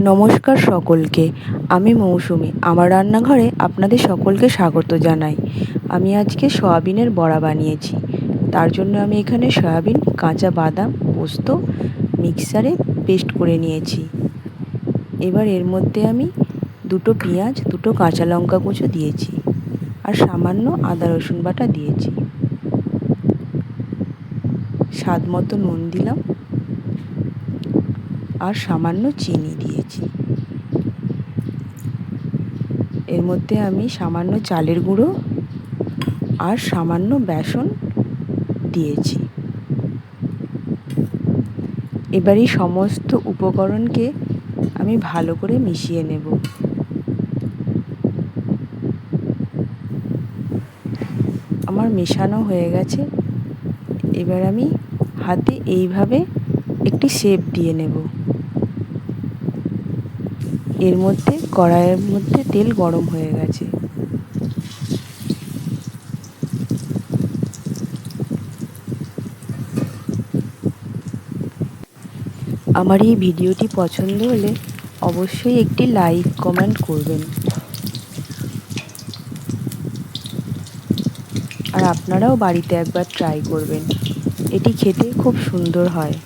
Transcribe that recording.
নমস্কার সকলকে। আমি মৌসুমি। আমার রান্নাঘরে আপনাদের সকলকে স্বাগত জানাই। আমি আজকে সয়াবিনের বড়া বানিয়েছি। তার জন্য আমি এখানে সয়াবিন, কাঁচা বাদাম, পোস্ত মিক্সারে পেস্ট করে নিয়েছি। এবার এর মধ্যে আমি দুটো পেঁয়াজ, দুটো কাঁচা লঙ্কা কুচো দিয়েছি আর সামান্য আদা রসুন বাটা দিয়েছি। স্বাদ মতো নুন দিলাম আর সামান্য চিনি দিয়েছি। এর মধ্যে আমি সামান্য চালের গুঁড়ো আর সামান্য বেসন দিয়েছি। এবার এই সমস্ত উপকরণকে আমি ভালো করে মিশিয়ে নেব। আমার মেশানো হয়ে গেছে। এবার আমি হাতে এইভাবে একটি শেপ দিয়ে নেব। এর মধ্যে কড়াইয়ের মধ্যে তেল গরম হয়ে গেছে। আমার এই ভিডিওটি পছন্দ হলে অবশ্যই একটি লাইক কমেন্ট করবেন। আর আপনারাও বাড়িতে একবার ট্রাই করবেন। এটি খেতে খুব সুন্দর হয়।